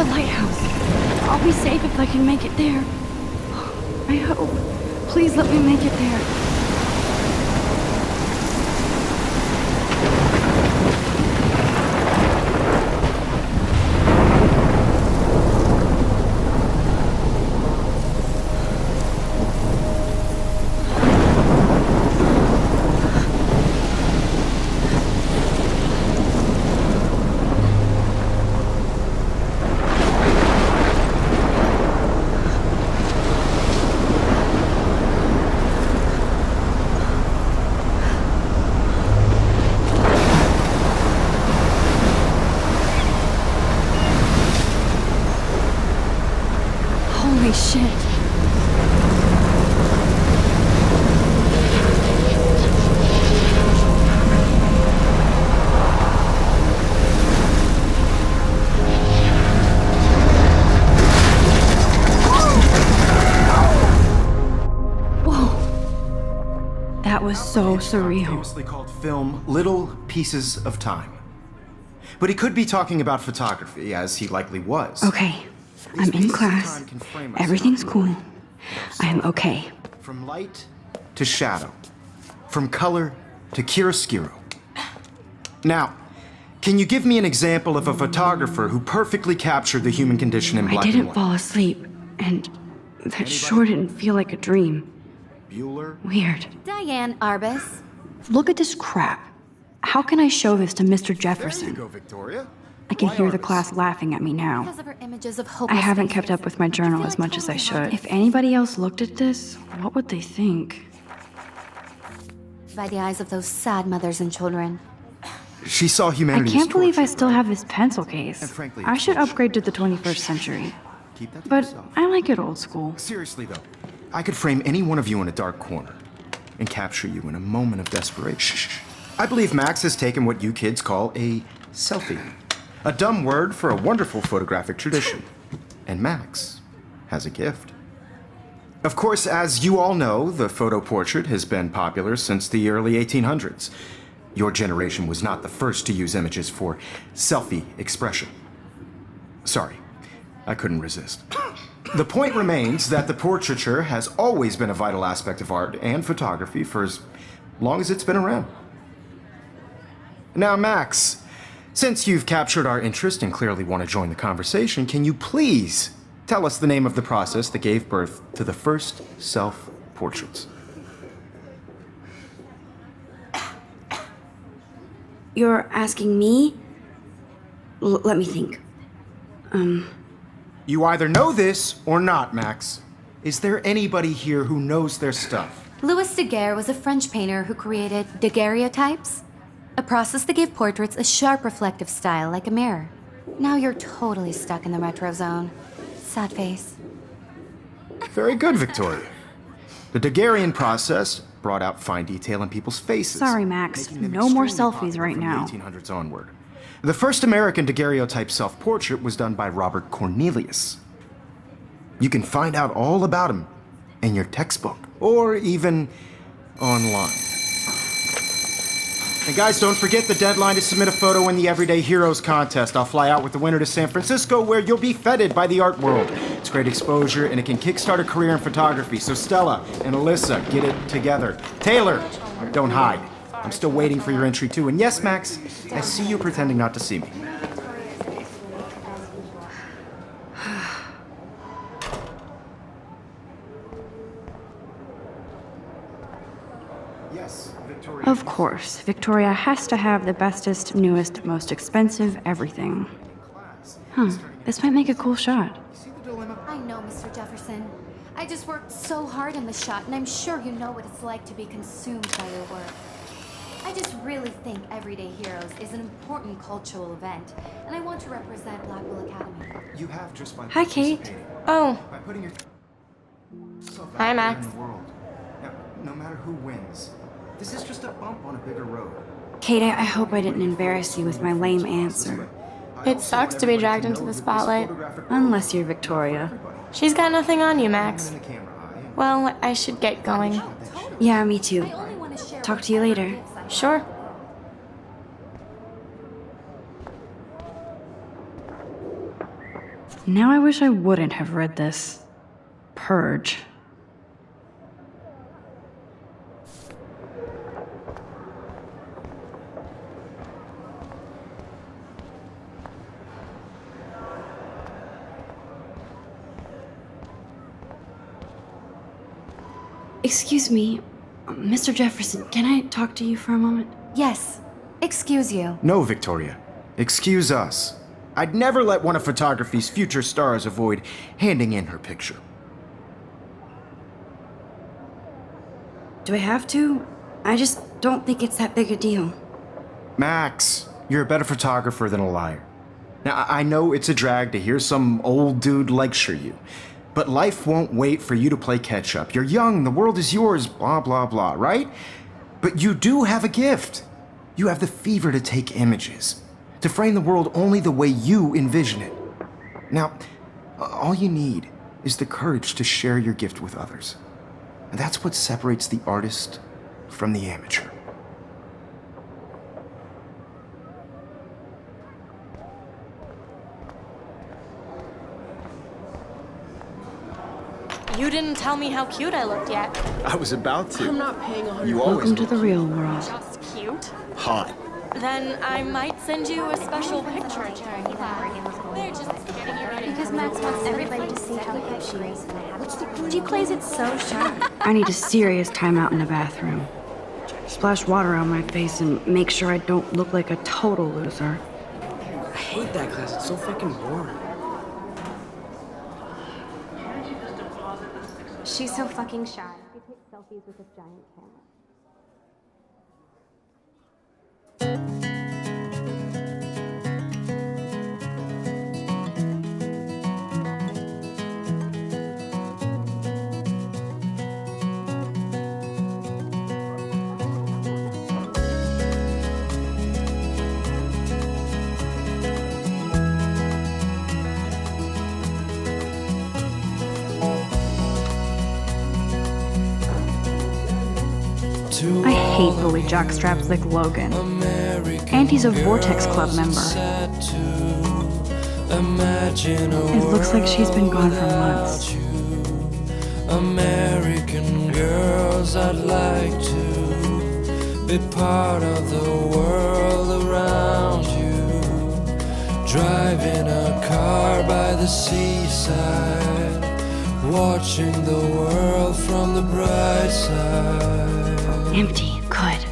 the lighthouse. I'll be safe if I can make it there. I hope. Please let me make it there. Holy shit. Whoa. That was so surreal. Famously called film Little Pieces of Time. But he could be talking about photography, as he likely was. Okay. I'm in class. Everything's cool. I am okay. From light to shadow. From color to chiaroscuro. Now, can you give me an example of a photographer who perfectly captured the human condition in black I and didn't white? fall asleep, and that sure didn't feel like a dream. Bueller? Weird. Diane Arbus. Look at this crap. How can I show this to Mr. There you Jefferson? go, Victoria. I can Why hear the Arbus? class laughing at me now. Because of her images of I hopeless haven't faces. kept up with my journal I as feel much as I totally should. haunted If anybody else looked at this, what would they think? by the eyes of those sad mothers and children. She saw I humanity as can't believe I torture, still right? have this pencil case. And frankly, I it's should bullshit. upgrade to the 21st century. Keep that to But yourself. I like it old school. Seriously, though, I could frame any one of you in a dark corner and capture you in a moment of desperation. I believe Max has taken what you kids call a selfie. A dumb word for a wonderful photographic tradition. And Max has a gift. Of course, as you all know, the photo portrait has been popular since the early 1800s. Your generation was not the first to use images for selfie expression. Sorry, I couldn't resist. The point remains that the portraiture has always been a vital aspect of art and photography for as long as it's been around. Now, Max, since you've captured our interest and clearly want to join the conversation, can you please tell us the name of the process that gave birth to the first self-portraits? You're asking me? Let me think. You either know this or not, Max. Is there anybody here who knows their stuff? Louis Daguerre was a French painter who created daguerreotypes, a process that gave portraits a sharp reflective style like a mirror. Now you're totally stuck in the retro zone. Sad face. Very good, Victoria. The Daguerrean process brought out fine detail in people's faces. Sorry, Max. making them No more extremely selfies popular right from now. the 1800s onward. The first American daguerreotype self-portrait was done by Robert Cornelius. You can find out all about him in your textbook, or even online. And guys, don't forget the deadline to submit a photo in the Everyday Heroes contest. I'll fly out with the winner to San Francisco, where you'll be feted by the art world. It's great exposure, and it can kickstart a career in photography. So Stella and Alyssa, get it together. Taylor, don't hide. I'm still waiting for your entry too. And yes, Max, I see you pretending not to see me. Yes, Victoria. Of course, Victoria has to have the bestest, newest, most expensive everything. Huh, this might make a cool shot. See the dilemma? I know, Mr. Jefferson. I just worked so hard in the shot, and I'm sure you know what it's like to be consumed by your work. I just really think Everyday Heroes is an important cultural event, and I want to represent Blackwell Academy. You have just by Hi, Kate. participating, Oh, by putting your self out Hi, there Max. in the world. Now, no matter who wins, this is just a bump on a bigger road. Kate, I hope I didn't embarrass you with my lame answer. It sucks to be dragged into the spotlight. Unless you're Victoria. She's got nothing on you, Max. Well, I should get going. Yeah, me too. I only want to share Talk to you later. Sure. Now I wish I wouldn't have read this. Purge. Excuse me, Mr. Jefferson, can I talk to you for a moment? Yes. Excuse you. No, Victoria. Excuse us. I'd never let one of photography's future stars avoid handing in her picture. Do I have to? I just don't think it's that big a deal. Max, you're a better photographer than a liar. Now, I know it's a drag to hear some old dude lecture you, but life won't wait for you to play catch up. You're young, the world is yours, blah, blah, blah, right? But you do have a gift. You have the fever to take images, to frame the world only the way you envision it. Now, all you need is the courage to share your gift with others. And that's what separates the artist from the amateur. You didn't tell me how cute I looked yet. I was about to. I'm not paying 100. You always Welcome to the real world. Just cute. hot. Then I might send you a special picture. They're just getting you ready. Because Max wants everybody to see how hip she is. She plays it so sharp. I need a serious timeout in the bathroom. Splash water on my face and make sure I don't look like a total loser. I hate that class. It's so fucking boring. She's so fucking shy. She takes selfies with this giant camera. I hate bully jockstraps like Logan. And he's a Vortex Club member. It looks like she's been gone for months. American girls, I'd like to be part of the world around you. Driving a car by the seaside, watching the world from the bright side. Empty. Good.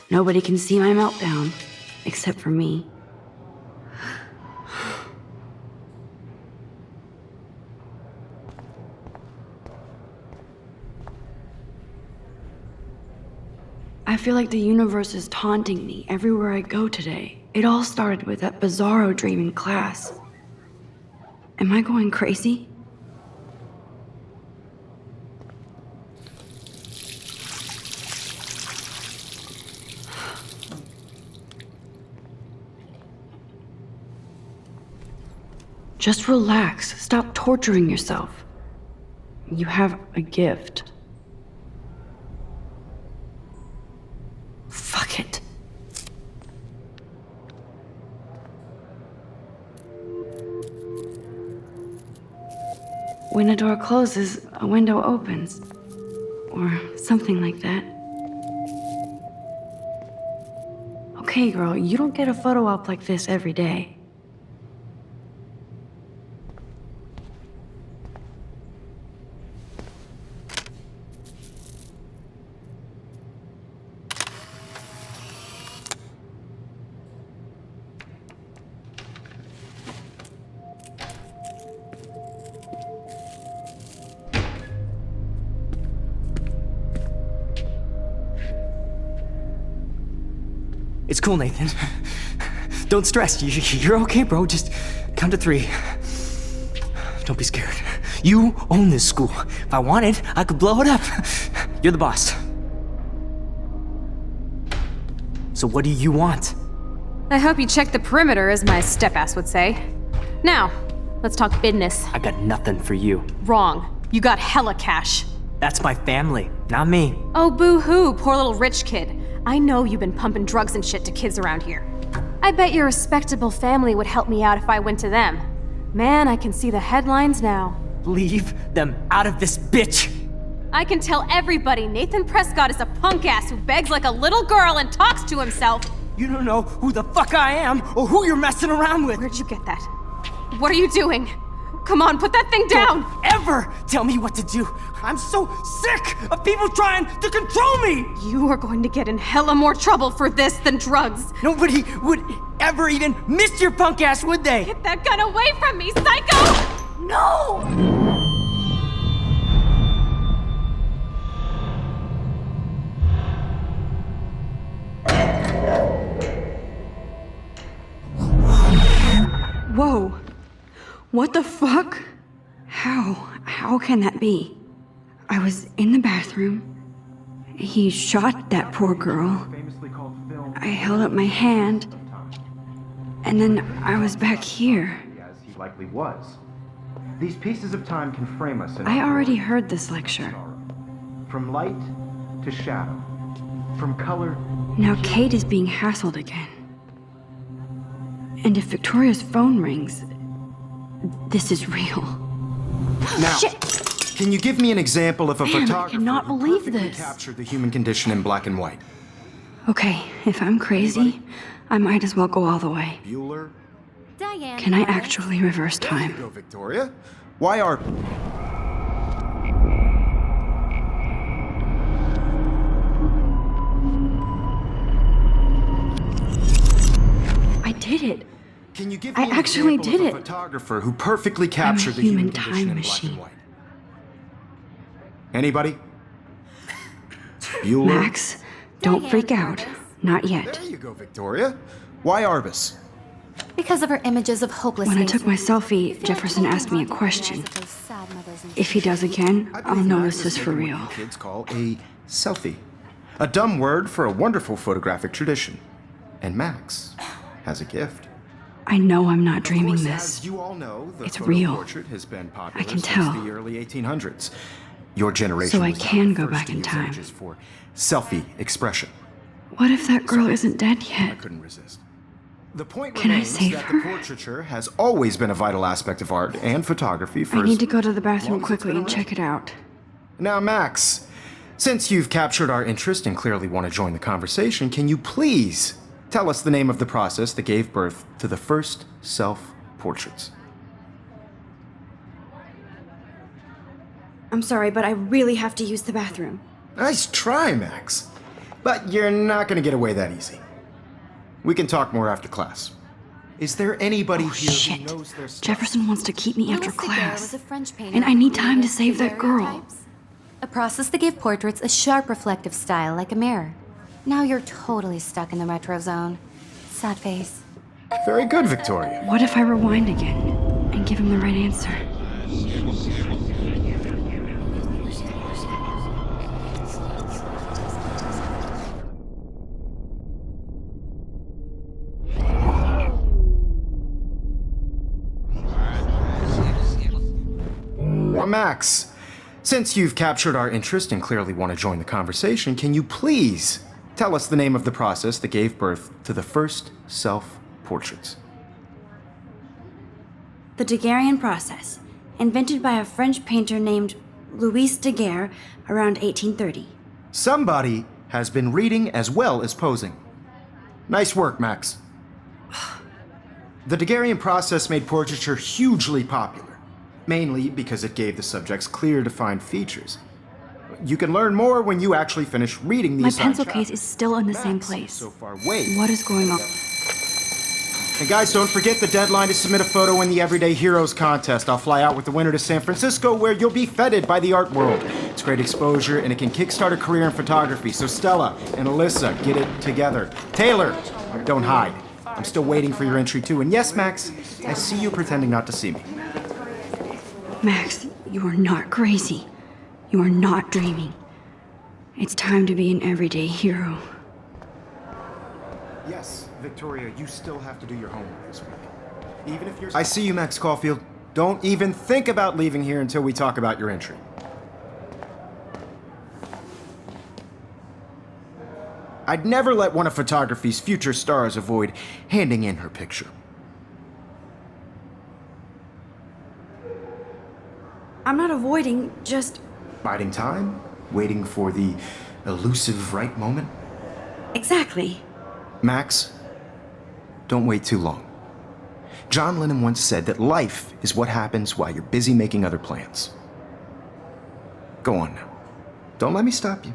Nobody can see my meltdown. Except for me. I feel like the universe is taunting me everywhere I go today. It all started with that bizarro dream in class. Am I going crazy? Just relax. Stop torturing yourself. You have a gift. Fuck it. When a door closes, a window opens. Or something like that. Okay, girl, you don't get a photo op like this every day. It's cool, Nathan. Don't stress. You're okay, bro. Just count to 3. Don't be scared. You own this school. If I wanted, I could blow it up. You're the boss. So what do you want? I hope you checked the perimeter, as my step-ass would say. Now, let's talk business. I got nothing for you. Wrong. You got hella cash. That's my family, not me. Oh, boo-hoo, poor little rich kid. I know you've been pumping drugs and shit to kids around here. I bet your respectable family would help me out if I went to them. Man, I can see the headlines now. Leave them out of this bitch! I can tell everybody Nathan Prescott is a punk ass who begs like a little girl and talks to himself. You don't know who the fuck I am or who you're messing around with. Where'd you get that? What are you doing? Come on, put that thing down! Don't ever tell me what to do. I'm so sick of people trying to control me. You are going to get in hella more trouble for this than drugs. Nobody would ever even miss your punk ass, would they? Get that gun away from me, psycho! No! Whoa. What the fuck? How can that be? I was in the bathroom. He shot that poor girl. I held up my hand. And then I was back here. As he likely was. These pieces of time can frame us in I already heard this lecture. from light to shadow, from color. Now Kate is being hassled again. And if Victoria's phone rings, this is real. Now, Shit! can you give me an example of a Man, I photographer cannot who believe perfectly this. captured the human condition in black and white? Okay, if I'm crazy, I might as well go all the way. Bueller? Diane. Can I Lawrence. actually reverse There you time? go, Victoria. Why are... I did it. Can you give I me an actually example did of it. a photographer who perfectly captured the human human condition time in black and machine. white? Anybody? Bueller? Max, don't Diane freak out. Arbus. Not yet. There you go, Victoria. Why Arbus? Because of her images of hopeless When I faces. took my selfie, I feel Jefferson like asked me a taking on the question. eyes of those sad mothers and If he does again, I I'll believe know Max this is has for taken real. what you kids call a selfie. A dumb word for a wonderful photographic tradition. And Max has a gift. I know I'm not Of dreaming course, this. as you all know, the It's photo real. portrait has been popular I can since tell. the early 1800s. Your generation So I was not can the go first back to in use time. images for selfie expression. What if that girl isn't dead I yet? couldn't resist. The point Can I remains save that her? the portraiture has always been a vital aspect of art and photography for I as need to go to the long bathroom as it's quickly been and around. check it out. Now, Max, since you've captured our interest and clearly want to join the conversation, can you please tell us the name of the process that gave birth to the first self-portraits? I'm sorry, but I really have to use the bathroom. Nice try, Max. But you're not going to get away that easy. We can talk more after class. Is there anybody here who Shit. knows their stuff? Jefferson wants to keep me after Louis Daguerre class. was a French painter And I need who time to created save that girl. daguerreotypes. A process that gave portraits a sharp reflective style like a mirror. Now you're totally stuck in the retro zone. Sad face. Very good, Victoria. What if I rewind again and give him the right answer? Max, since you've captured our interest and clearly want to join the conversation, can you please tell us the name of the process that gave birth to the first self-portraits? The Daguerrean process, invented by a French painter named Louis Daguerre around 1830. Somebody has been reading as well as posing. Nice work, Max. The Daguerrean process made portraiture hugely popular, mainly because it gave the subjects clear, defined features. You can learn more when you actually finish reading these My assigned pencil case is chapters. still in the same Max, place. So far, wait. What is going on? And guys, don't forget the deadline to submit a photo in the Everyday Heroes contest. I'll fly out with the winner to San Francisco, where you'll be feted by the art world. It's great exposure, and it can kickstart a career in photography. So Stella and Alyssa, get it together. Taylor, don't hide. I'm still waiting for your entry too. And yes, Max, I see you pretending not to see me. Max, you are not crazy. You are not dreaming. It's time to be an everyday hero. Yes, Victoria, you still have to do your homework this week. Even if you're... I see you, Max Caulfield. Don't even think about leaving here until we talk about your entry. I'd never let one of photography's future stars avoid handing in her picture. I'm not avoiding, just. Biding time? Waiting for the elusive right moment? Exactly. Max, don't wait too long. John Lennon once said that life is what happens while you're busy making other plans. Go on now. Don't let me stop you.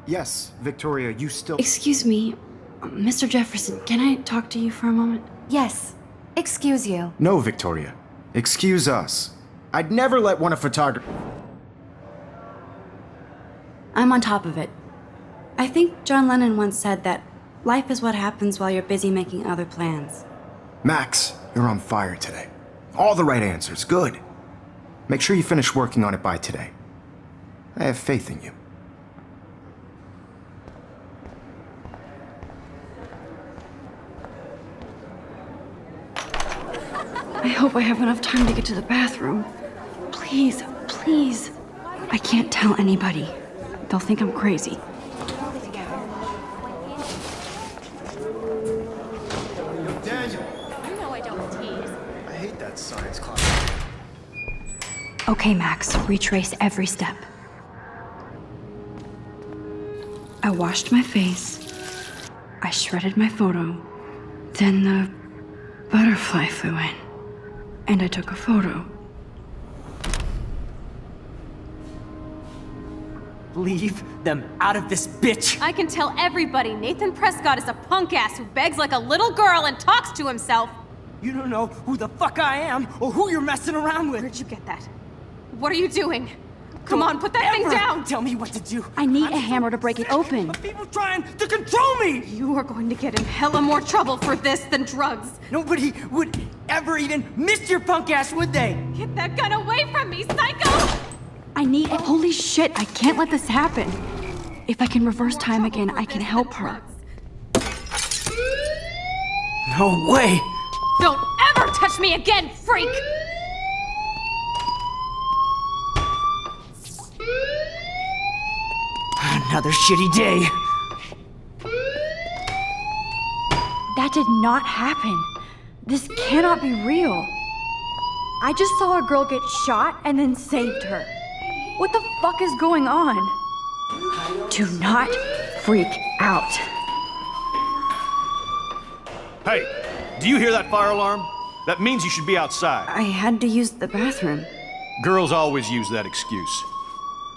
Yes, Victoria, you still... Excuse me, Mr. Jefferson, can I talk to you for a moment? Yes. Excuse you. No, Victoria. Excuse us. I'd never let one of photography... I'm on top of it. I think John Lennon once said that life is what happens while you're busy making other plans. Max, you're on fire today. All the right answers. Good. Make sure you finish working on it by today. I have faith in you. I hope I have enough time to get to the bathroom. Please, please. I can't tell anybody. They'll think I'm crazy. Daniel! You know I don't tease. I hate that science class. Okay, Max, retrace every step. I washed my face. I shredded my photo. Then the butterfly flew in. And I took a photo. Leave them out of this bitch! I can tell everybody Nathan Prescott is a punk ass who begs like a little girl and talks to himself. You don't know who the fuck I am or who you're messing around with. Where'd you get that? What are you doing? Come on, put that thing Ever down! Tell me what to do. I need I'm a hammer to break it open. of people trying to control me. You are going to get in hella more trouble for this than drugs. Nobody would ever even miss your punk ass, would they? Get that gun away from me, psycho! I need it. Holy shit, I can't let this happen. If I can reverse time again, I can help her. No way. Don't ever touch me again, freak! Another shitty day. That did not happen. This cannot be real. I just saw a girl get shot and then saved her. What the fuck is going on? Do not freak out. Hey, do you hear that fire alarm? That means you should be outside. I had to use the bathroom. Girls always use that excuse.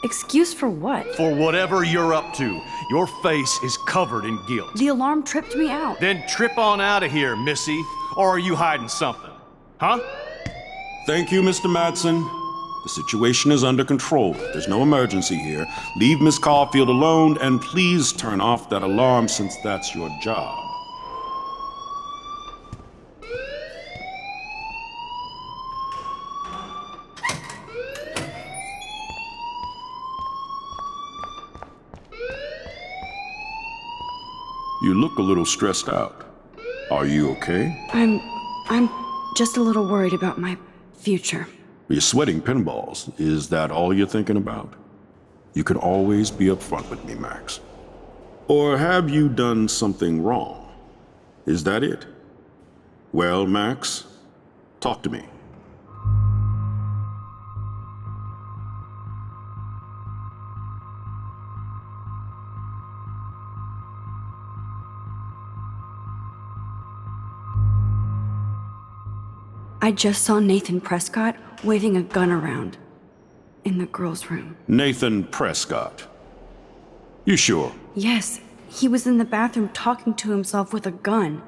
Excuse for what? For whatever you're up to, your face is covered in guilt. The alarm tripped me out. Then trip on out of here, Missy. Or are you hiding something? Huh? Thank you, Mr. Madsen. The situation is under control. There's no emergency here. Leave Miss Caulfield alone, and please turn off that alarm since that's your job. You look a little stressed out. Are you okay? I'm just a little worried about my future. You're sweating pinballs. Is that all you're thinking about? You can always be upfront with me, Max. Or have you done something wrong? Is that it? Well, Max, talk to me. I just saw Nathan Prescott waving a gun around in the girls' room. Nathan Prescott. You sure? Yes, he was in the bathroom talking to himself with a gun.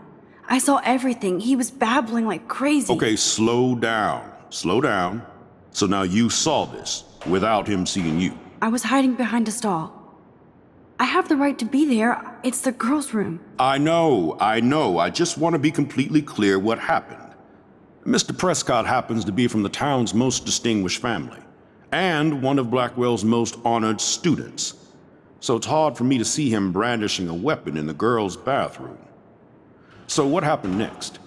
I saw everything. He was babbling like crazy. Okay, slow down. Slow down. So now you saw this without him seeing you. I was hiding behind a stall. I have the right to be there. It's the girls' room. I know. I just want to be completely clear what happened. Mr. Prescott happens to be from the town's most distinguished family, and one of Blackwell's most honored students. So it's hard for me to see him brandishing a weapon in the girls' bathroom. So what happened next?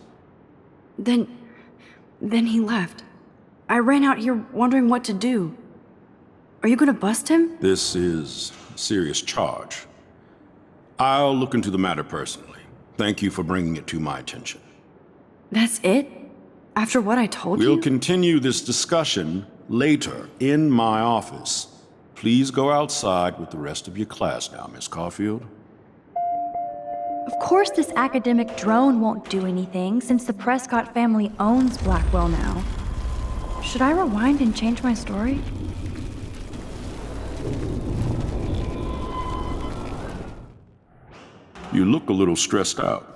Then he left. I ran out here wondering what to do. Are you gonna bust him? This is a serious charge. I'll look into the matter personally. Thank you for bringing it to my attention. That's it? After what I told We'll you? continue this discussion later in my office. Please go outside with the rest of your class now, Miss Caulfield. Of course this academic drone won't do anything, since the Prescott family owns Blackwell now. Should I rewind and change my story? You look a little stressed out.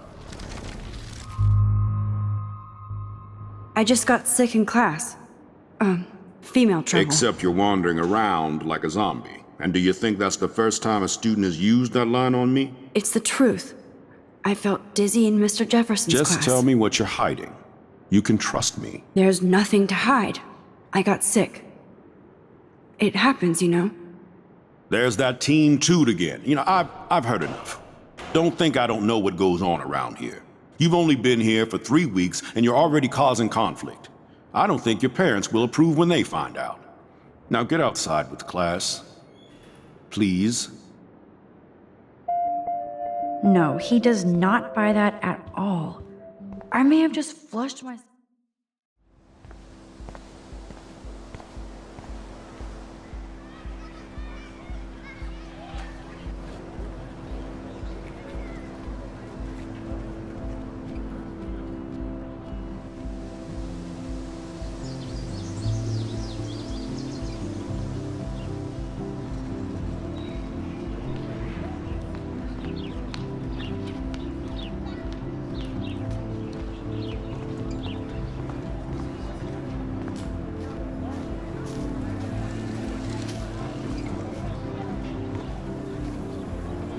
I just got sick in class. Female trouble. Except you're wandering around like a zombie. And do you think that's the first time a student has used that line on me? It's the truth. I felt dizzy in Mr. Jefferson's class. Just tell me what you're hiding. You can trust me. There's nothing to hide. I got sick. It happens, you know. There's that teen toot again. You know, I've heard enough. Don't think I don't know what goes on around here. You've only been here for 3 weeks and you're already causing conflict. I don't think your parents will approve when they find out. Now get outside with the class. Please. No, he does not buy that at all. I may have just flushed my...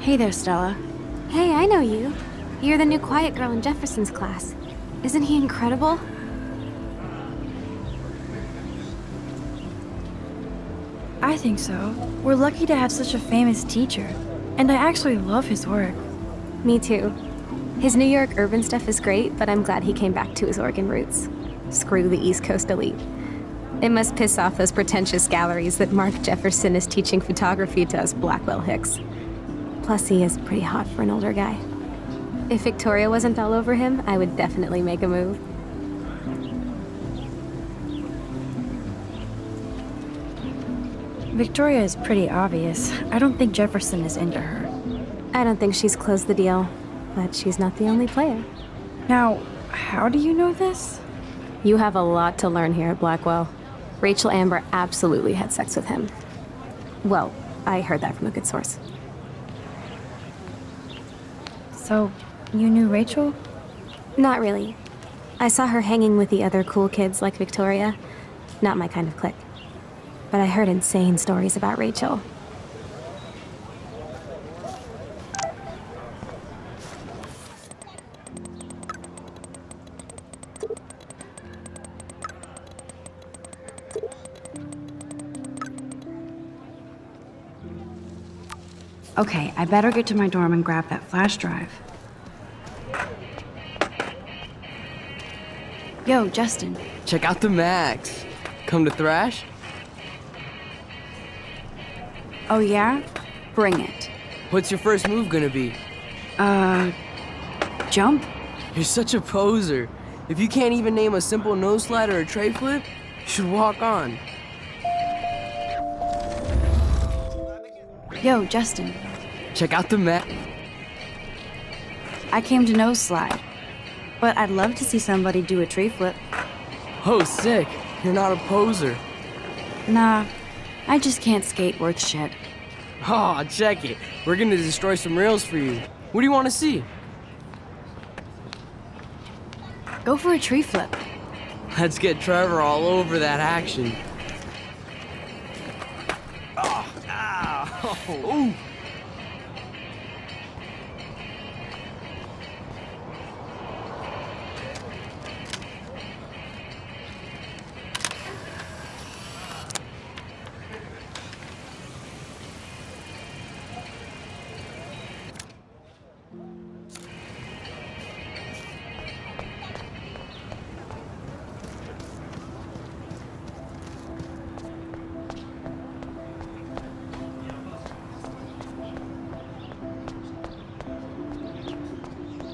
Hey there, Stella. Hey, I know you. You're the new quiet girl in Jefferson's class. Isn't he incredible? I think so. We're lucky to have such a famous teacher. And I actually love his work. Me too. His New York urban stuff is great, but I'm glad he came back to his Oregon roots. Screw the East Coast elite. It must piss off those pretentious galleries that Mark Jefferson is teaching photography to us Blackwell hicks. Plus, he is pretty hot for an older guy. If Victoria wasn't all over him, I would definitely make a move. Victoria is pretty obvious. I don't think Jefferson is into her. I don't think she's closed the deal, but she's not the only player. Now, how do you know this? You have a lot to learn here at Blackwell. Rachel Amber absolutely had sex with him. Well, I heard that from a good source. So, you knew Rachel? Not really. I saw her hanging with the other cool kids like Victoria. Not my kind of clique. But I heard insane stories about Rachel. Okay, I better get to my dorm and grab that flash drive. Yo, Justin. Check out the Max. Come to thrash? Oh yeah? Bring it. What's your first move gonna be? Jump? You're such a poser. If you can't even name a simple nose slide or a tray flip, you should walk on. Yo, Justin. Check out the Max. I came to nose slide. But I'd love to see somebody do a tree flip. Oh, sick. You're not a poser. Nah, I just can't skate worth shit. Aw, check it. We're gonna destroy some rails for you. What do you want to see? Go for a tree flip. Let's get Trevor all over that action. Oh, ow. Ooh.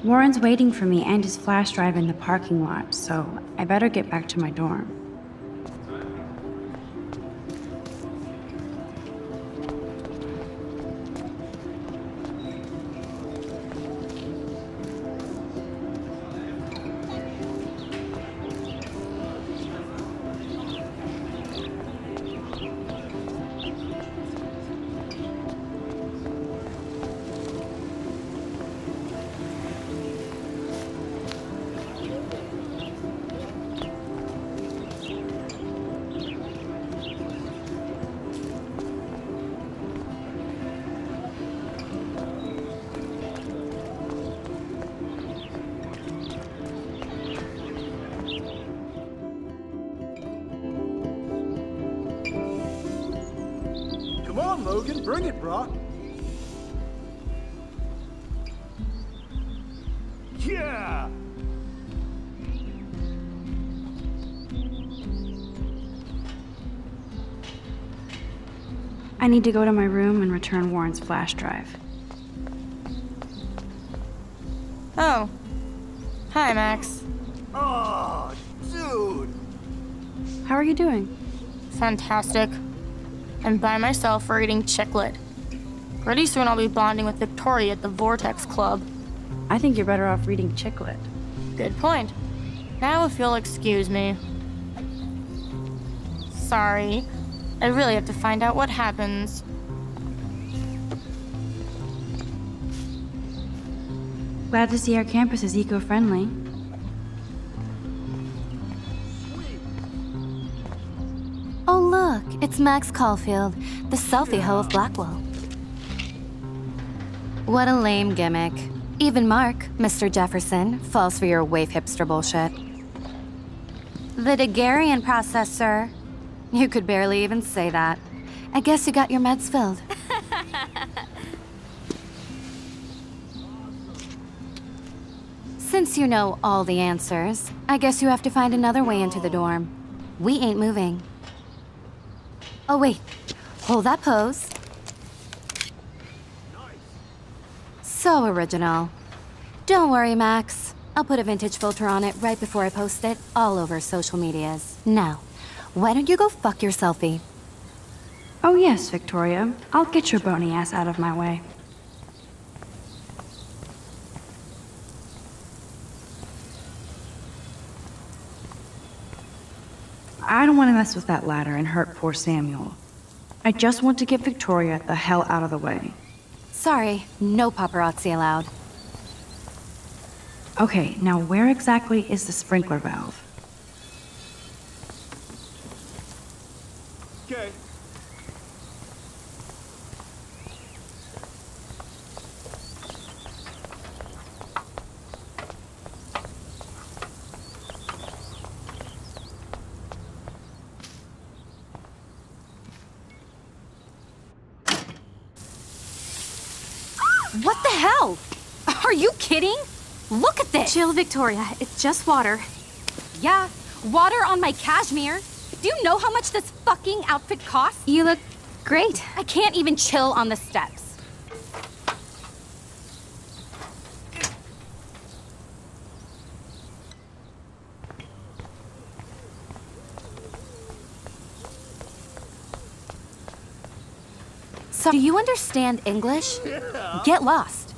Warren's waiting for me and his flash drive in the parking lot, so I better get back to my dorm. Come on, Logan, bring it, brah. Yeah! I need to go to my room and return Warren's flash drive. Oh. Hi, Max. Oh, dude! How are you doing? Fantastic. I'm by myself reading Chicklet. Pretty soon I'll be bonding with Victoria at the Vortex Club. I think you're better off reading Chicklet. Good point. Now if you'll excuse me. Sorry. I really have to find out what happens. Glad to see our campus is eco-friendly. Oh, look, it's Max Caulfield, the selfie hoe of Blackwell. What a lame gimmick. Even Mark, Mr. Jefferson, falls for your wave hipster bullshit. The Daguerrean process, sir. You could barely even say that. I guess you got your meds filled. Since you know all the answers, I guess you have to find another way into the dorm. We ain't moving. Oh, wait. Hold that pose. So original. Don't worry, Max. I'll put a vintage filter on it right before I post it all over social medias. Now, why don't you go fuck your selfie? Oh yes, Victoria. I'll get your bony ass out of my way. I don't want to mess with that ladder and hurt poor Samuel. I just want to get Victoria the hell out of the way. Sorry, no paparazzi allowed. Okay, now where exactly is the sprinkler valve? Okay. What the hell? Are you kidding? Look at this! Chill, Victoria. It's just water. Yeah, water on my cashmere. Do you know how much this fucking outfit costs? You look great. I can't even chill on the steps. So, do you understand English? Yeah. Get lost.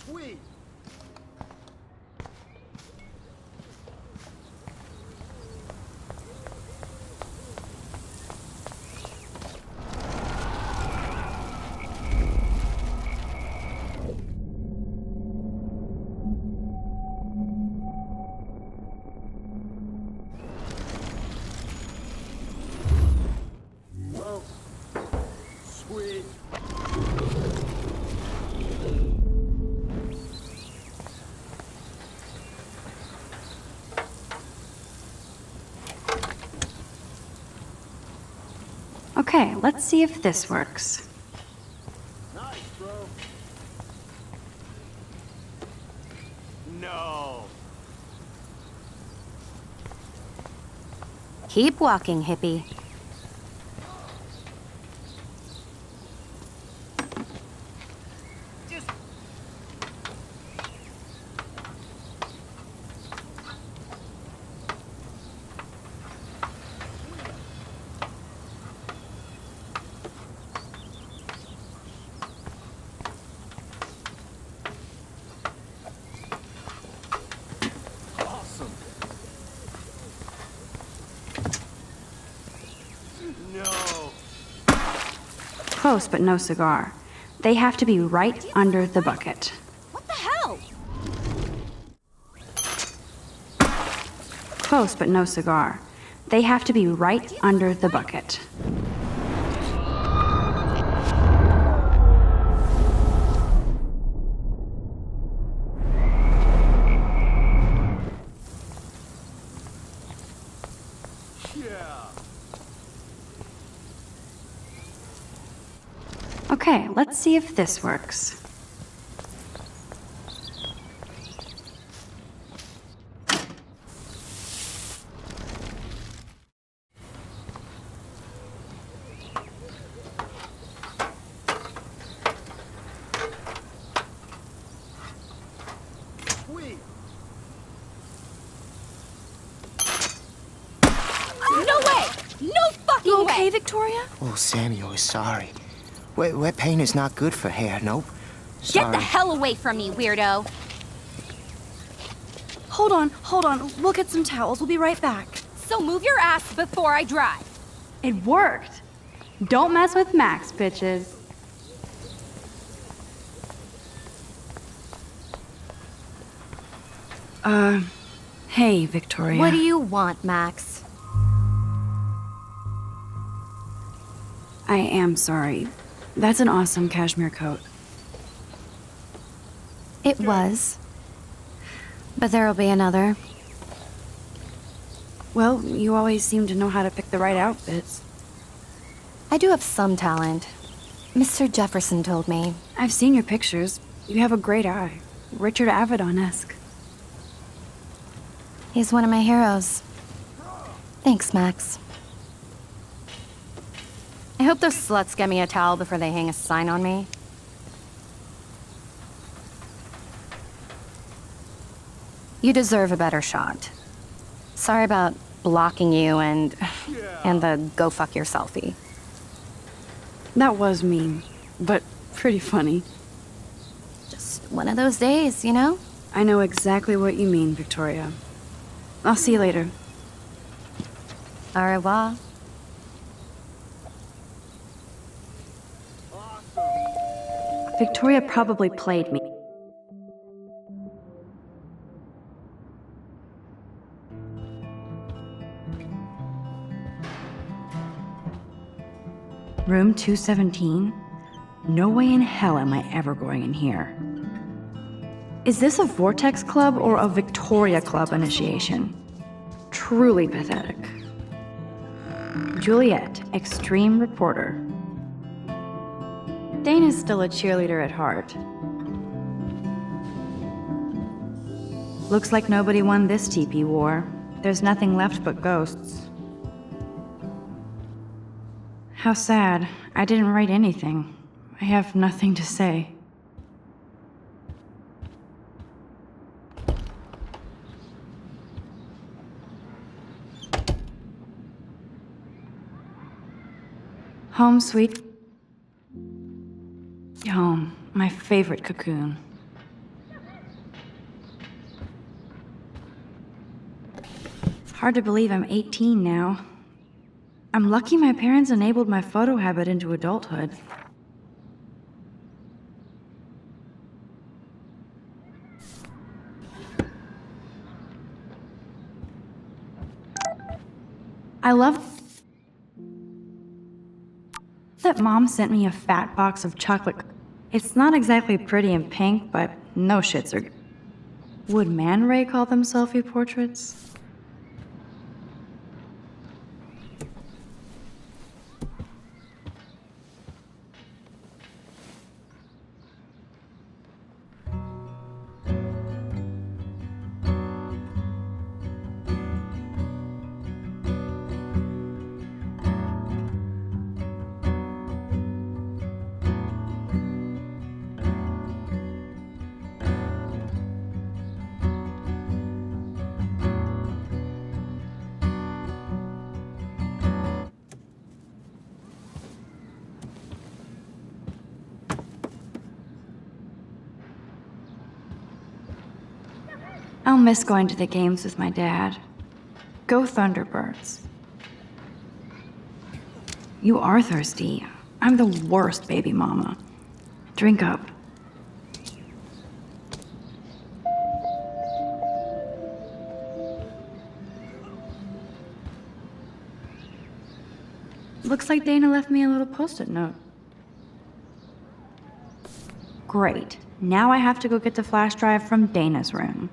Sweet. Okay, let's see if this works. Nice, bro. No. Keep walking, hippie. Awesome. No. Close, but no cigar. They have to be right under the bucket. What the hell? Close, but no cigar. They have to be right under the bucket. Yeah. Okay, let's see if this works. Sweet. No way! No fucking You way! okay, Victoria? Oh, Samuel is sorry. Wet paint is not good for hair, nope. Get Sorry. the hell away from me, weirdo! Hold on. We'll get some towels. We'll be right back. So move your ass before I drive. It worked. Don't mess with Max, bitches. Hey, Victoria. What do you want, Max? I am sorry. That's an awesome cashmere coat. It was. But there'll be another. Well, you always seem to know how to pick the right outfits. I do have some talent. Mr. Jefferson told me. I've seen your pictures. You have a great eye. Richard Avedon-esque. He's one of my heroes. Thanks, Max. I hope those sluts get me a towel before they hang a sign on me. You deserve a better shot. Sorry about blocking you and the go fuck your selfie. That was mean, but pretty funny. Just one of those days, you know? I know exactly what you mean, Victoria. I'll see you later. Au revoir. Victoria probably played me. Room 217? No way in hell am I ever going in here. Is this a Vortex Club or a Victoria Club initiation? Truly pathetic. Juliet, extreme reporter. Dana's still a cheerleader at heart. Looks like nobody won this TP war. There's nothing left but ghosts. How sad. I didn't write anything. I have nothing to say. Home sweet home, my favorite cocoon. Hard to believe I'm 18 now. I'm lucky my parents enabled my photo habit into adulthood. I love that Mom sent me a fat box of chocolate. It's not exactly pretty and pink, but no shits are good. Would Man Ray call them selfie portraits? I'll miss going to the games with my dad. Go Thunderbirds. You are thirsty. I'm the worst baby mama. Drink up. Looks like Dana left me a little post-it note. Great. Now I have to go get the flash drive from Dana's room.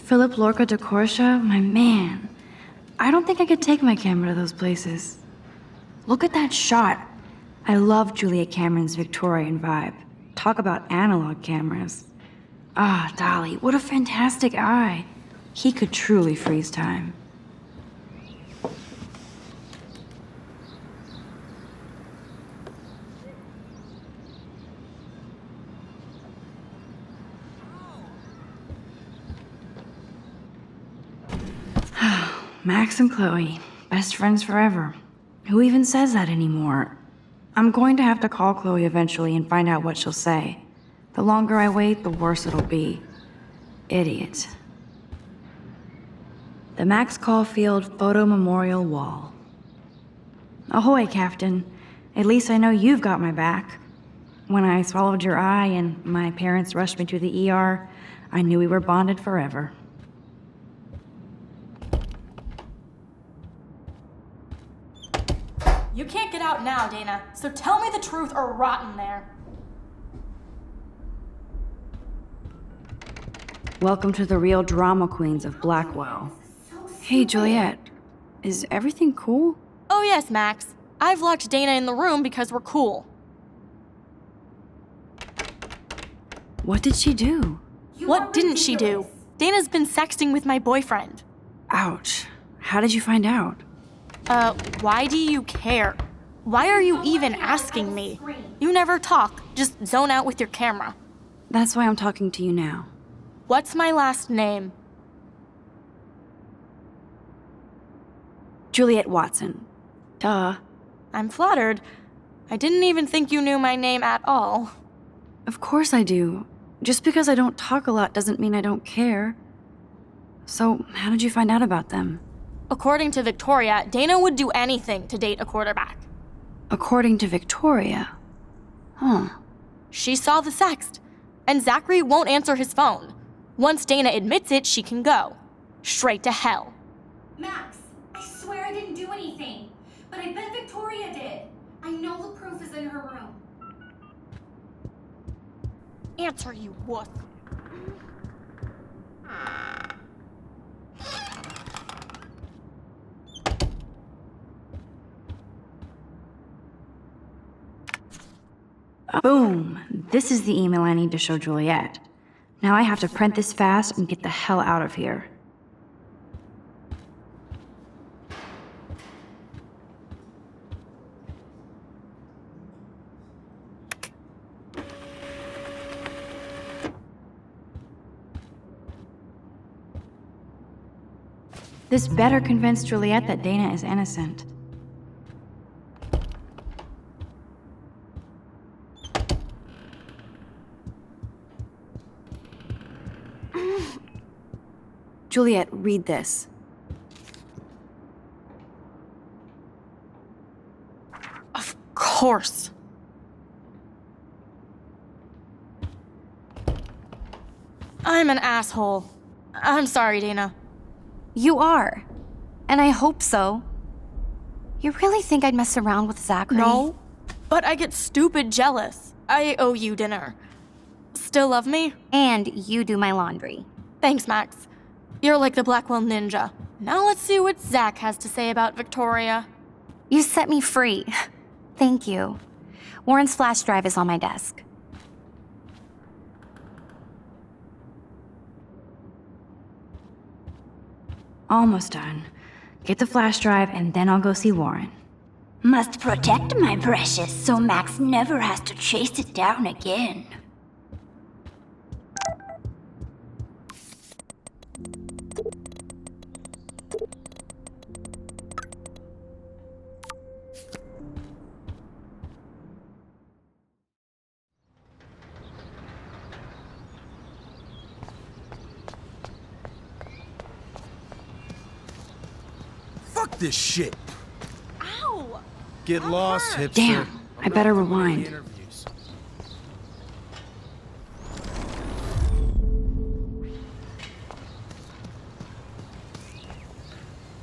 Philip Lorca de Corsia, my man. I don't think I could take my camera to those places. Look at that shot. I love Julia Cameron's Victorian vibe. Talk about analog cameras. Ah, Dolly, what a fantastic eye. He could truly freeze time. Max and Chloe, best friends forever. Who even says that anymore? I'm going to have to call Chloe eventually and find out what she'll say. The longer I wait, the worse it'll be. Idiot. The Max Caulfield Photo Memorial Wall. Ahoy, Captain. At least I know you've got my back. When I swallowed your eye and my parents rushed me to the ER, I knew we were bonded forever. You can't get out now, Dana, so tell me the truth or rot in there. Welcome to the real drama queens of Blackwell. Hey, Juliet. Is everything cool? Oh yes, Max. I've locked Dana in the room because we're cool. What did she do? What didn't she do? Dana's been sexting with my boyfriend. Ouch. How did you find out? Why do you care? Why are you even asking me? You never talk, just zone out with your camera. That's why I'm talking to you now. What's my last name? Juliet Watson. Duh. I'm flattered. I didn't even think you knew my name at all. Of course I do. Just because I don't talk a lot doesn't mean I don't care. So, how did you find out about them? According to Victoria, Dana would do anything to date a quarterback. According to Victoria? Huh. She saw the sext, and Zachary won't answer his phone. Once Dana admits it, she can go. Straight to hell. Max, I swear I didn't do anything. But I bet Victoria did. I know the proof is in her room. Answer, you wuss. Boom! This is the email I need to show Juliet. Now I have to print this fast and get the hell out of here. This better convince Juliet that Dana is innocent. Juliet, read this. Of course. I'm an asshole. I'm sorry, Dana. You are. And I hope so. You really think I'd mess around with Zachary? No, but I get stupid jealous. I owe you dinner. Still love me? And you do my laundry. Thanks, Max. You're like the Blackwell Ninja. Now let's see what Zach has to say about Victoria. You set me free. Thank you. Warren's flash drive is on my desk. Almost done. Get the flash drive and then I'll go see Warren. Must protect my precious so Max never has to chase it down again. Fuck this shit. Ow! Get lost, hipster. Damn, I better rewind.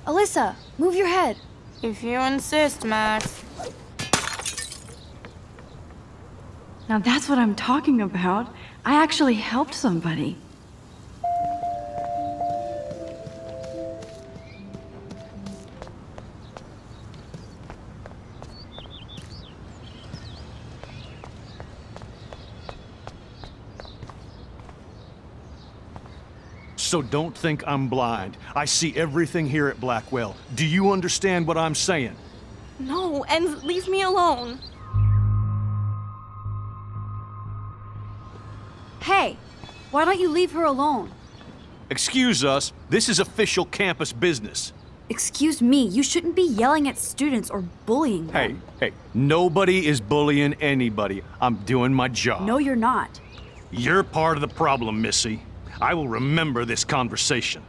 Alyssa, move your head. If you insist, Max. Now that's what I'm talking about. I actually helped somebody. So don't think I'm blind. I see everything here at Blackwell. Do you understand what I'm saying? No, and leave me alone. Hey, why don't you leave her alone? Excuse us, this is official campus business. Excuse me, you shouldn't be yelling at students or bullying them. Hey, nobody is bullying anybody. I'm doing my job. No, you're not. You're part of the problem, Missy. I will remember this conversation.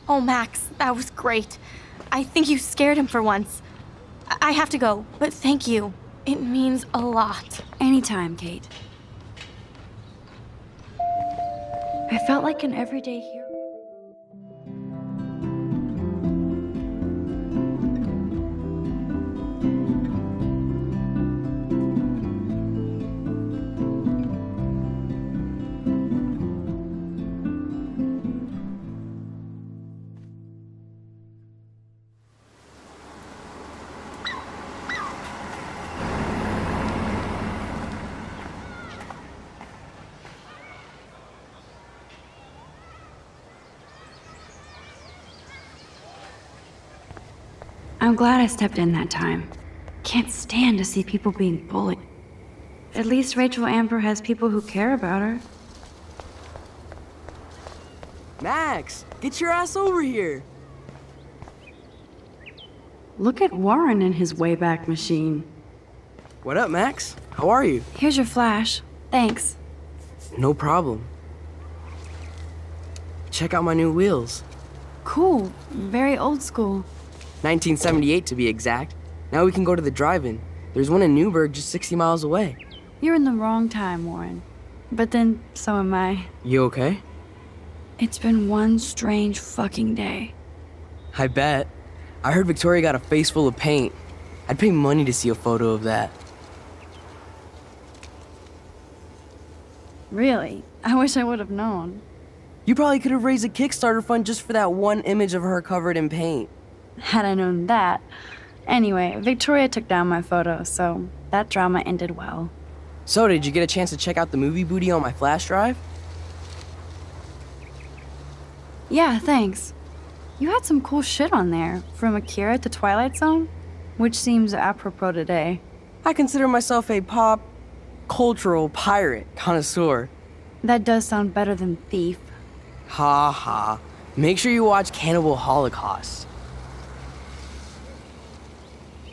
Oh, Max, that was great. I think you scared him for once. I have to go, but thank you. It means a lot. Anytime, Kate. I felt like an everyday hero. I'm glad I stepped in that time. Can't stand to see people being bullied. At least Rachel Amber has people who care about her. Max, get your ass over here. Look at Warren and his Wayback Machine. What up, Max? How are you? Here's your flash. Thanks. No problem. Check out my new wheels. Cool. Very old school. 1978 to be exact. Now we can go to the drive-in. There's one in Newburgh just 60 miles away. You're in the wrong time, Warren. But then, so am I. You okay? It's been one strange fucking day. I bet. I heard Victoria got a face full of paint. I'd pay money to see a photo of that. Really? I wish I would have known. You probably could have raised a Kickstarter fund just for that one image of her covered in paint. Had I known that. Anyway, Victoria took down my photo, so that drama ended well. So, did you get a chance to check out the movie booty on my flash drive? Yeah, thanks. You had some cool shit on there, from Akira to Twilight Zone, which seems apropos today. I consider myself a pop cultural pirate connoisseur. That does sound better than thief. Ha ha. Make sure you watch Cannibal Holocaust.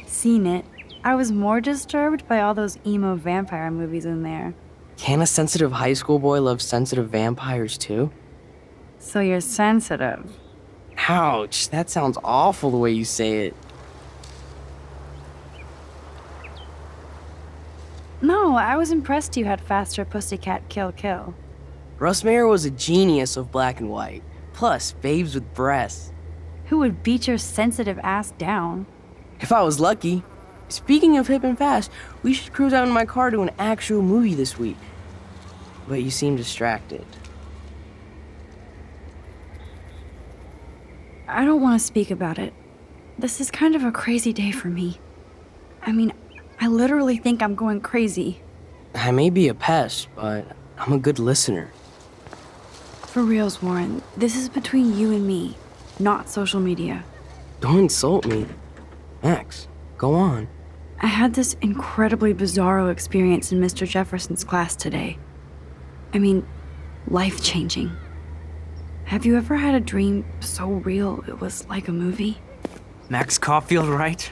Seen it. I was more disturbed by all those emo vampire movies in there. Can a sensitive high school boy love sensitive vampires too? So you're sensitive. Ouch, that sounds awful the way you say it. No, I was impressed you had faster Pussycat Kill Kill. Russ Meyer was a genius of black and white. Plus, babes with breasts. Who would beat your sensitive ass down? If I was lucky. Speaking of hip and fast, we should cruise out in my car to an actual movie this week. But you seem distracted. I don't want to speak about it. This is kind of a crazy day for me. I mean, I literally think I'm going crazy. I may be a pest, but I'm a good listener. For reals, Warren, this is between you and me, not social media. Don't insult me. Max, go on. I had this incredibly bizarro experience in Mr. Jefferson's class today. I mean, life-changing. Have you ever had a dream so real it was like a movie? Max Caulfield, right?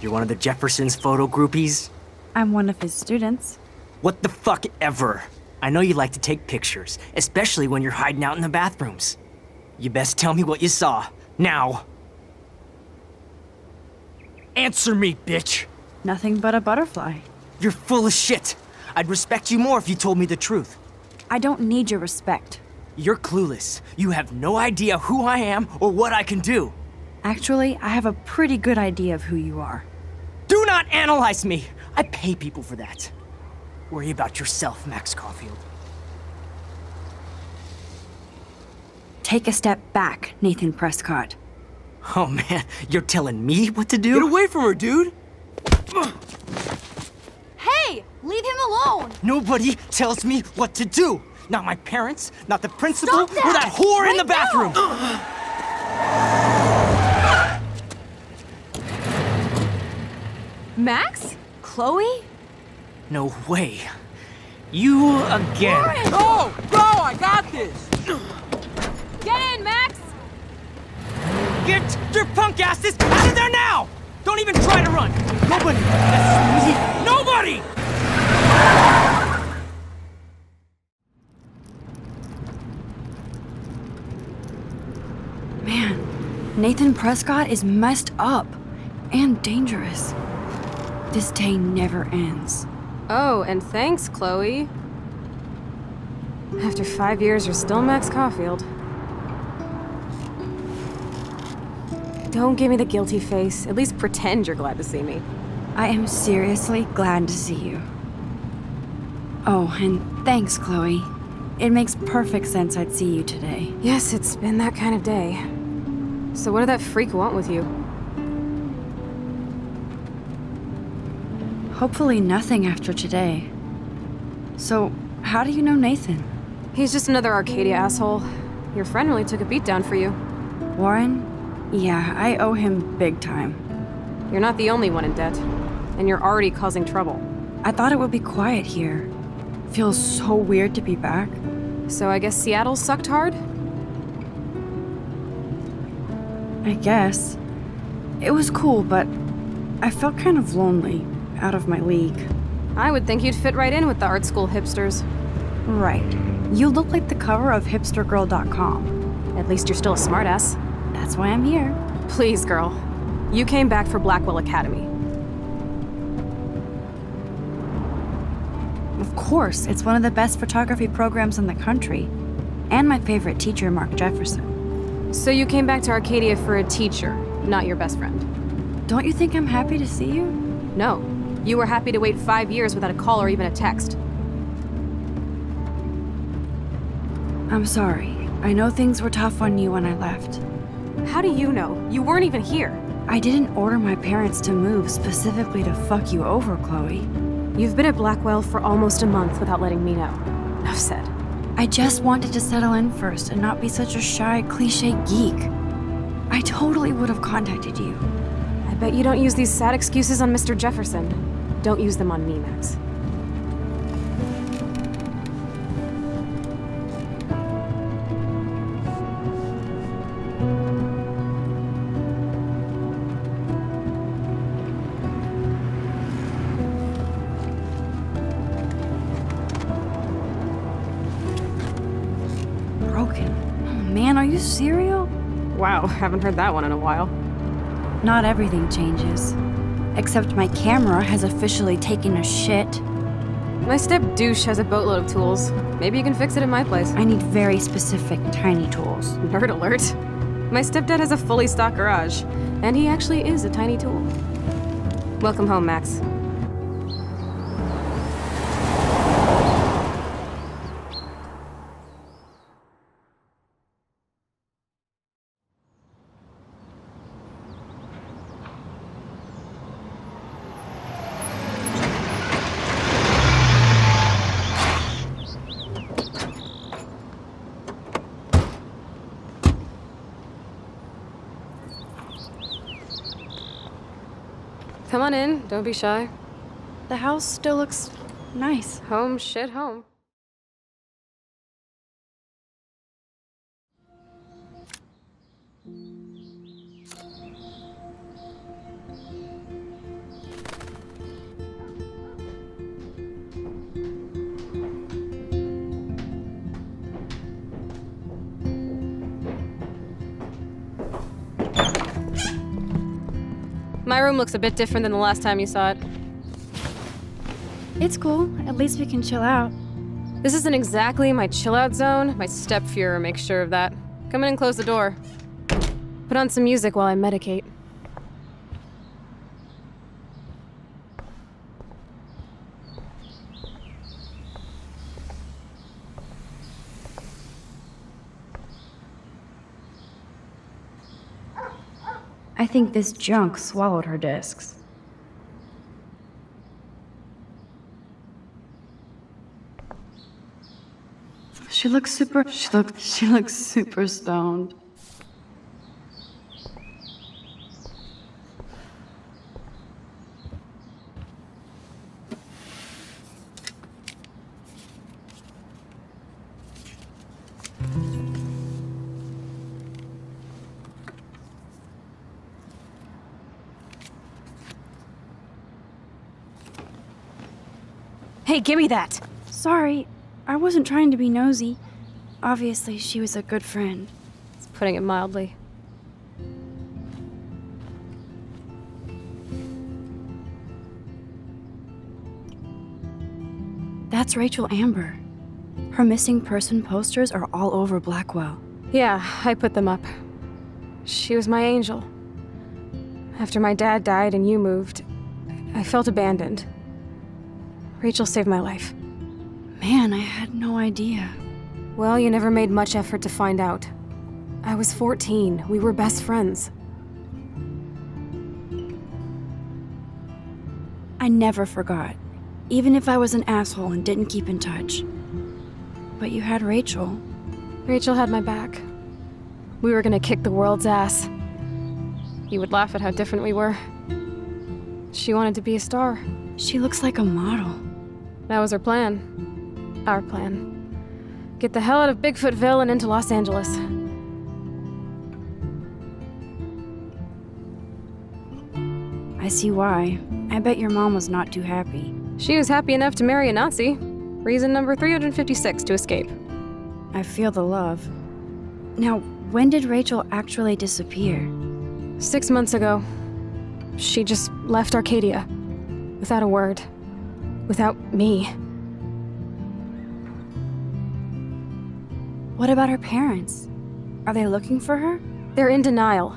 You're one of the Jefferson's photo groupies? I'm one of his students. What the fuck ever? I know you like to take pictures, especially when you're hiding out in the bathrooms. You best tell me what you saw. Now. Answer me, bitch! Nothing but a butterfly. You're full of shit. I'd respect you more if you told me the truth. I don't need your respect. You're clueless. You have no idea who I am or what I can do. Actually, I have a pretty good idea of who you are. Do not analyze me! I pay people for that. Worry about yourself, Max Caulfield. Take a step back, Nathan Prescott. Oh man, you're telling me what to do? Get away from her, dude! Hey! Leave him alone! Nobody tells me what to do! Not my parents, not the principal, Stop that! or that whore in the Right bathroom! Max? Chloe? No way. You again. Oh, bro, I got this! Get in, Max! Get your punk asses out of there now! Don't even try to run! Nobody! That's me! Nobody! Man, Nathan Prescott is messed up and dangerous. This day never ends. Oh, and thanks, Chloe. After 5 years, you're still Max Caulfield. Don't give me the guilty face. At least pretend you're glad to see me. I am seriously glad to see you. Oh, and thanks, Chloe. It makes perfect sense I'd see you today. Yes, it's been that kind of day. So what did that freak want with you? Hopefully nothing after today. So, how do you know Nathan? He's just another Arcadia asshole. Your friend really took a beat down for you. Warren? Yeah, I owe him big time. You're not the only one in debt. And you're already causing trouble. I thought it would be quiet here. Feels so weird to be back. So I guess Seattle sucked hard? I guess. It was cool, but I felt kind of lonely, out of my league. I would think you'd fit right in with the art school hipsters. Right. You look like the cover of hipstergirl.com. At least you're still a smartass. That's why I'm here. Please, girl. You came back for Blackwell Academy. Of course, it's one of the best photography programs in the country. And my favorite teacher, Mark Jefferson. So you came back to Arcadia for a teacher, not your best friend. Don't you think I'm happy to see you? No. You were happy to wait 5 years without a call or even a text. I'm sorry. I know things were tough on you when I left. How do you know? You weren't even here. I didn't order my parents to move specifically to fuck you over, Chloe. You've been at Blackwell for almost a month without letting me know. Enough said. I just wanted to settle in first and not be such a shy, cliche geek. I totally would have contacted you. I bet you don't use these sad excuses on Mr. Jefferson. Don't use them on me, Max. Broken. Oh man, are you serial? Wow, haven't heard that one in a while. Not everything changes. Except my camera has officially taken a shit. My step douche has a boatload of tools. Maybe you can fix it at my place. I need very specific, tiny tools. Nerd alert. My stepdad has a fully stocked garage, and he actually is a tiny tool. Welcome home, Max. Come on in, don't be shy. The house still looks nice. Home shit home. My room looks a bit different than the last time you saw it. It's cool. At least we can chill out. This isn't exactly my chill-out zone. My stepfuhrer makes sure of that. Come in and close the door. Put on some music while I medicate. I think this junk swallowed her discs. She looks super stoned. Hey, give me that! Sorry, I wasn't trying to be nosy. Obviously, she was a good friend. It's putting it mildly. That's Rachel Amber. Her missing person posters are all over Blackwell. Yeah, I put them up. She was my angel. After my dad died and you moved, I felt abandoned. Rachel saved my life. Man, I had no idea. Well, you never made much effort to find out. I was 14. We were best friends. I never forgot, even if I was an asshole and didn't keep in touch. But you had Rachel. Rachel had my back. We were gonna kick the world's ass. You would laugh at how different we were. She wanted to be a star. She looks like a model. That was her plan. Our plan. Get the hell out of Bigfootville and into Los Angeles. I see why. I bet your mom was not too happy. She was happy enough to marry a Nazi. Reason number 356 to escape. I feel the love. Now, when did Rachel actually disappear? 6 months ago. She just left Arcadia. Without a word. Without me. What about her parents? Are they looking for her? They're in denial.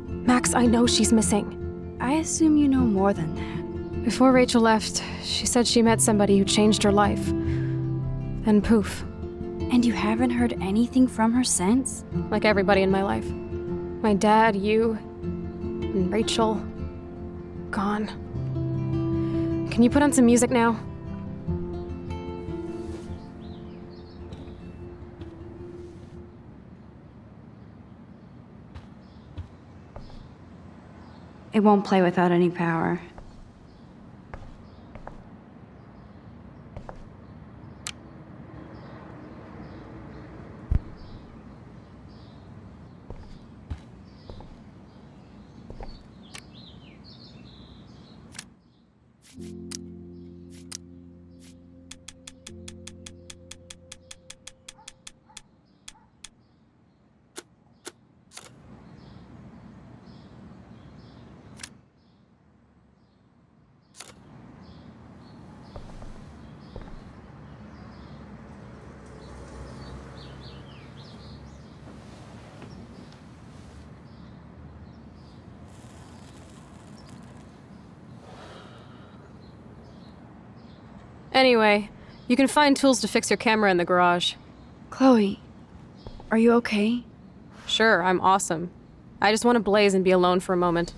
Max, I know she's missing. I assume you know more than that. Before Rachel left, she said she met somebody who changed her life. Then poof. And you haven't heard anything from her since? Like everybody in my life. My dad, you, and Rachel. Gone. Can you put on some music now? It won't play without any power. Anyway, you can find tools to fix your camera in the garage. Chloe, are you okay? Sure, I'm awesome. I just want to blaze and be alone for a moment.